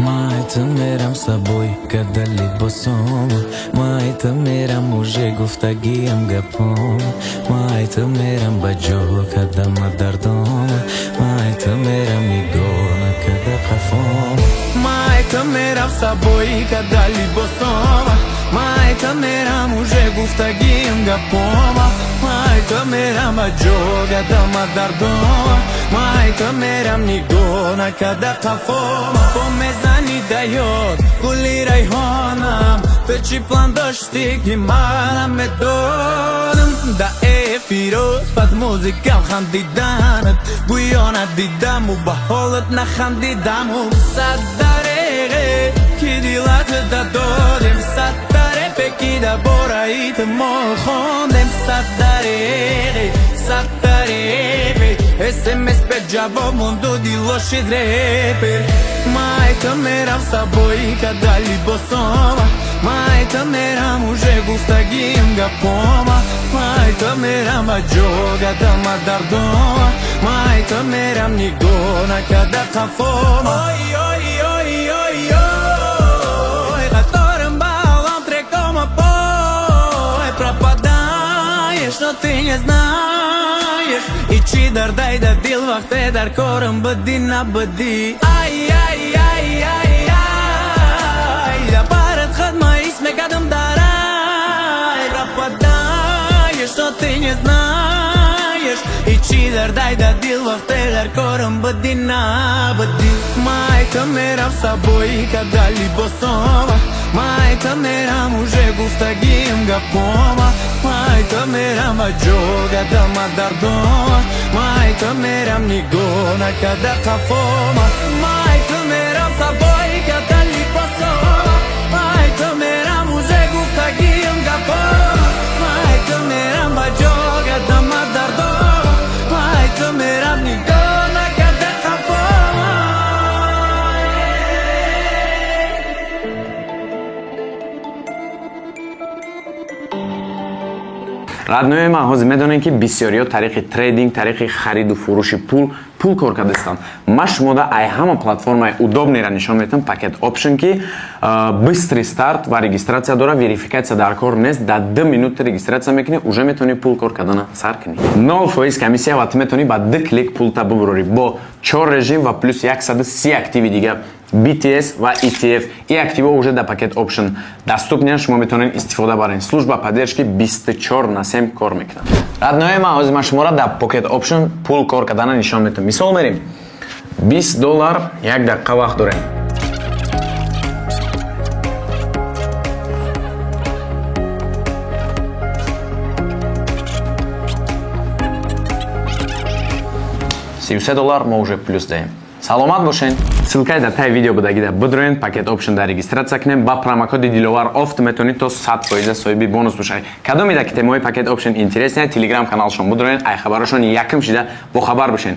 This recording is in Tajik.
Майта мерам собой, когда либосом. Майта мерам уже гуфтагием гапом. Майта мерам баджо, когда мадардом. Майта мерам игона, когда хафом. Майта мерам собой, когда либосом. Майта мерам уже гуфтагием гапом. Майта мерам баджо, когда мадардом. Майта мерам игона, когда хафом. Дает гули райхонам Печи план дошти ки манам медонам Да эфироз под музыкам хандиданат Гуйона дидаму ба холод на хандидаму Садареге ки дилат да додем Садаре ки да борает молхондем Садареге SMS pe джавоб mundo di loši dreper Майта мерам собой, когда либосома Майта мерам уже гуфтагием гапома Майта мерам баджо, когда мадардома Майта мерам нигона, когда хафома Ой, ой, ой, ой, ой Которым баллом трекома бой Пропадаешь, но ты не знаешь И чидар дай да дил вахте дар корам бъди на бъди Ай, ай, ай, ай, ай Да барат хадма и сме кадам дарай Пропадаеш, но ты не знаешь И чидар дай да дил вахте дар корам бъди на бъди Майта мерам собой, когда либосома Майта мерам уже гуфтагием гапома Майта мерам баджо, когда мадардома Майта мерам нигона, когда хафома Майта мерам собой, когда либосома Майта мерам уже гуфтагием гапома Майта мерам баджо, когда мадардома Майта мерам нигона, когда хафома радиои ма ҳозир медонем ки бисёриҳо тариқи трейдинг, тариқи хариду фурӯши пул кор кардастанд. Ма шумода ай ҳама платформаи удобнера нишон метам пакет опшн ки быстри старт ва регистратсия дора, верификатсия дар кор нест, дар 2 минути регистратсия мекунӣ, уже метавонӣ пул кор кардана сар кунӣ. 0% комиссия ва ту метавонӣ ба 2 клик пулта бубурорӣ бо 4 режим ва плюс 130 активи дига BTS ва ETF. И актива уже дар пакет опшн доступниянд, шумо метавонед истифода баред. Служба поддержки 24/7 кор мекунад. Радиои ма ҳозир ман шуморо дар пакет опшн пул кор кардана нишон метавонам. Мисол мерем $20 1 дақиқа вақт дорем. $33 мо уже плюс даем. Саломат бошен. Ссилкаи дар таи видео будагида бидроен пакет опшн дар регистратсия кунем ба промокоди диловар офт метавонед то 100% соҳиби бонус бошед. Кадом ида ки темаи пакет опшн интереснее, телеграм каналшон бидроен, ай хабарашон яким шида бохабар бошен.